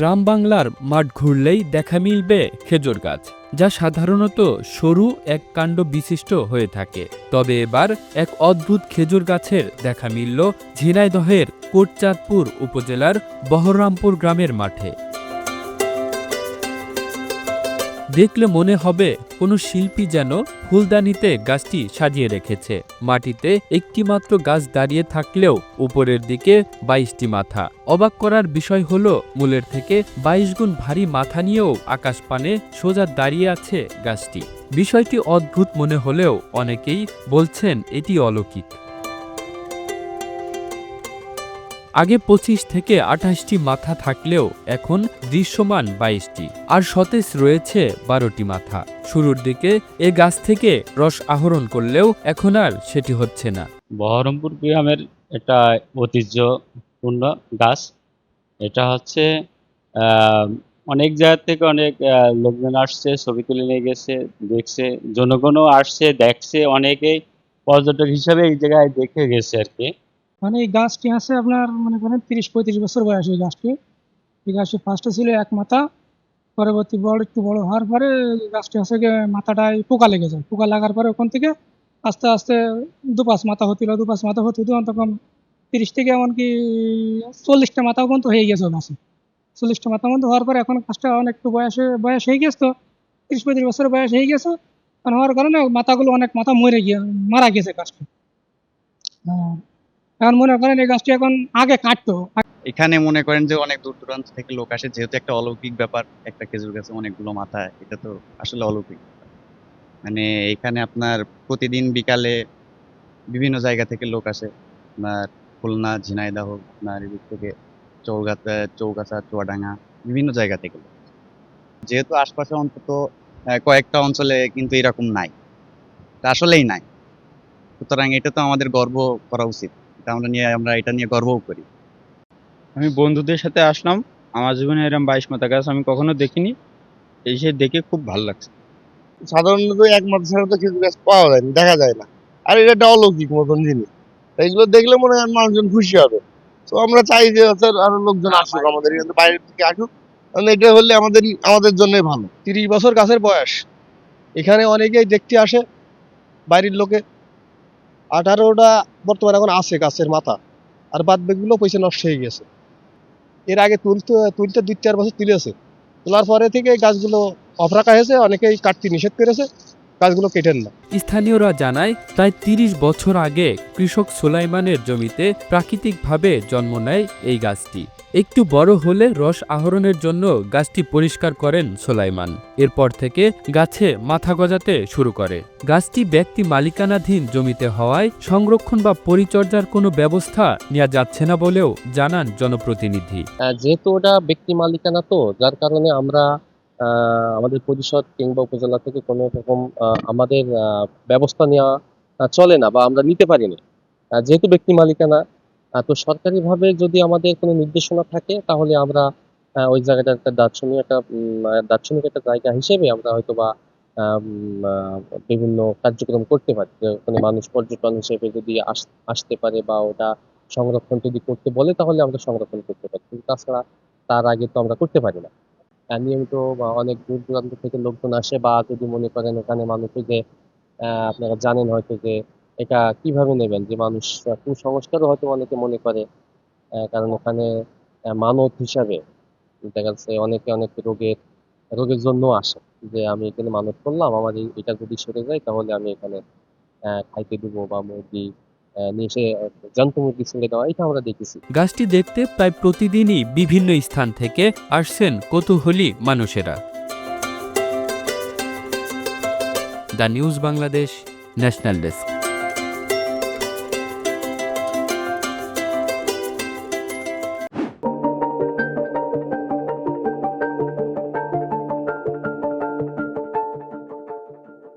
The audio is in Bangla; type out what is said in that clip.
গ্রাম বাংলার মাঠ ঘুরলেই দেখা মিলবে খেজুর গাছ, যা সাধারণত সরু এক কাণ্ড বিশিষ্ট হয়ে থাকে। তবে এবার এক অদ্ভুত খেজুর গাছের দেখা মিলল ঝিনাইদহের কোটচাঁদপুর উপজেলার বহরমপুর গ্রামের মাঠে। দেখলে মনে হবে কোনো শিল্পী যেন ফুলদানিতে গাছটি সাজিয়ে রেখেছে। মাটিতে একটি মাত্র গাছ দাঁড়িয়ে থাকলেও উপরের দিকে ২২টি মাথা। অবাক করার বিষয় হলো মূলের থেকে ২২ গুণ ভারী মাথা নিয়েও আকাশপানে সোজা দাঁড়িয়ে আছে গাছটি। বিষয়টি অদ্ভুত মনে হলেও অনেকেই বলছেন এটি অলৌকিক। আগে ২৫ থেকে ২৮টি মাথা থাকলেও এখন দৃশ্যমান ২২টি, আর সতেজ রয়েছে ১২টি মাথা। শুরুর দিকে এ গাছ থেকে রস আহরণ করলেও এখন আর সেটি হচ্ছে না। বহরমপুর গ্রামের একটা ঐতিহ্যপূর্ণ গাছ। এটা হচ্ছে অনেক জায়গা থেকে অনেক লোকজন আসছে, ছবি তুলে নিয়ে গেছে, দেখছে, জনগণও আসছে, দেখছে, অনেকেই পর্যটক হিসাবে এই জায়গায় দেখে গেছে আর কি। মানে এই গাছটি আছে আপনার মনে করেন ৩০-৩৫ বছর বয়স। এই গাছটি ফার্স্টে ছিল এক মাথা, পরবর্তী একটু বড় হওয়ার পরে গাছটি হচ্ছে গিয়ে মাথাটায় পোকা লেগে যায়। পোকা লাগার পরে ওখান থেকে আস্তে আস্তে ২-৫ মাথা হতে তখন ৩০ থেকে এমনকি ৪০টা মাথা পর্যন্ত হয়ে গেছে গাছে। ৪০টা মাথা মতো হওয়ার পরে এখন গাছটা অনেক একটু বয়স হয়ে গেছে, তো ৩০-৩৫ বছর বয়স হয়ে গেছে। হওয়ার কারণে মাথাগুলো অনেক মাথা মারা গেছে গাছটা। এখন মনে করেন এই গাছটি এখন আগে কাটতো। এখানে মনে করেন যে অনেক দূর দূরান্ত থেকে লোক আসে, যেহেতু একটা অলৌকিক ব্যাপার, একটা খেজুর গাছে অনেকগুলো মাথা, এটা তো আসলে অলৌকিক। মানে এখানে আপনার প্রতিদিন বিকালে বিভিন্ন জায়গা থেকে লোক আসে, আপনার খুলনা, ঝিনাইদহ, আপনার এদিক থেকে চৌগাছা, চুয়াডাঙ্গা, বিভিন্ন জায়গা থেকে লোক আসে। যেহেতু আশপাশে অন্তত কয়েকটা অঞ্চলে কিন্তু এরকম নাই, আসলেই নাই। সুতরাং এটা তো আমাদের গর্ব করা উচিত, আমরা এটা নিয়ে গর্বও করি। আমি বন্ধুদের সাথে আসলাম, আমার জীবনে এরকম ২২ মাথা গাছ আমি কখনো দেখিনি, এসে দেখে খুব ভালো লাগছে। সাধারণত এক মাথা ছাড়া তো খেজুর গাছ পাওয়া যায় না, দেখা যায় না। আর এটা একটা অলৌকিক মতন জিনিস, এইগুলো দেখলে মনে হয় মানুষজন খুশি হবে। তো আমরা চাই যে আরো লোকজন আসুক, আমাদের এখানে বাইরের থেকে আসুক, কারণ এটা হলে আমাদের জন্যই ভালো। ৩০ বছর গাছের বয়স, এখানে অনেকেই দেখতে আসে বাইরের লোকে। ১৮টা বর্তমানে এখন আছে গাছের মাথা, আর বাদ বাকিগুলো পয়সা নষ্ট হয়ে গেছে। এর আগে তুলতে ২-৪ বছর তুলেছে, তোলার পরে থেকে এই গাছগুলো অফ রাখা হয়েছে, অনেকেই কাটতে নিষেধ করেছে, গাছগুলো কেটেন না। স্থানীয়রা জানায় প্রায় ৩০ বছর আগে কৃষক সুলাইমানের জমিতে প্রাকৃতিকভাবে জন্ম নেয় এই গাছটি। একটু বড় হলে রস আহরণের জন্য গাছটি পরিষ্কার করেন সুলাইমান। এরপর থেকে গাছে মাথা গজাতে শুরু করে। গাছটি ব্যক্তি মালিকানাধীন জমিতে হওয়ায় সংরক্ষণ বা পরিচর্যার কোনো ব্যবস্থা নেওয়া যাচ্ছে না বলেও জানান জনপ্রতিনিধি। যেহেতু ওটা ব্যক্তি মালিকানা, তো যার কারণে আমরা আমাদের পরিষদ কিংবা উপজেলা থেকে কোনো রকম আমাদের ব্যবস্থা নেওয়া চলে না বা আমরা নিতে পারি না, যেহেতু ব্যক্তি মালিকানা। তো সরকারিভাবে যদি আমাদের কোনো নির্দেশনা থাকে তাহলে আমরা ওই জায়গাটা একটা দার্শনিক একটা জায়গা হিসেবে আমরা হয়তো বা বিভিন্ন কার্যক্রম করতে পারি। ওখানে মানুষ পর্যটন হিসেবে যদি আসতে পারে বা ওটা সংরক্ষণ যদি করতে বলে তাহলে আমরা সংরক্ষণ করতে পারি, কিন্তু তাছাড়া তার আগে তো আমরা করতে পারি না। নিয়মিত বা অনেক দূর দূরান্ত থেকে লোকজন আসে, বা যদি মনে করেন এখানে মানুষের যে আপনারা জানেন হয়তো যে এটা কিভাবে নেবেন, যে মানুষ কুসংস্কারও হয়তো অনেকে মনে করে, কারণ ওখানে মানত হিসাবে দেখা যাচ্ছে অনেকে অনেক রোগের জন্য আসে, যে আমি এখানে মানত করলাম, আমার এটা যদি সরে যায় তাহলে আমি এখানে খাইতে দেবো বা মুরগি নিয়ে এসে জন্তু মুরগি ছেড়ে দেওয়া, এটা আমরা দেখেছি। গাছটি দেখতে প্রায় প্রতিদিনই বিভিন্ন স্থান থেকে আসছেন কৌতূহলী মানুষেরা। The news Bangladesh, national desk.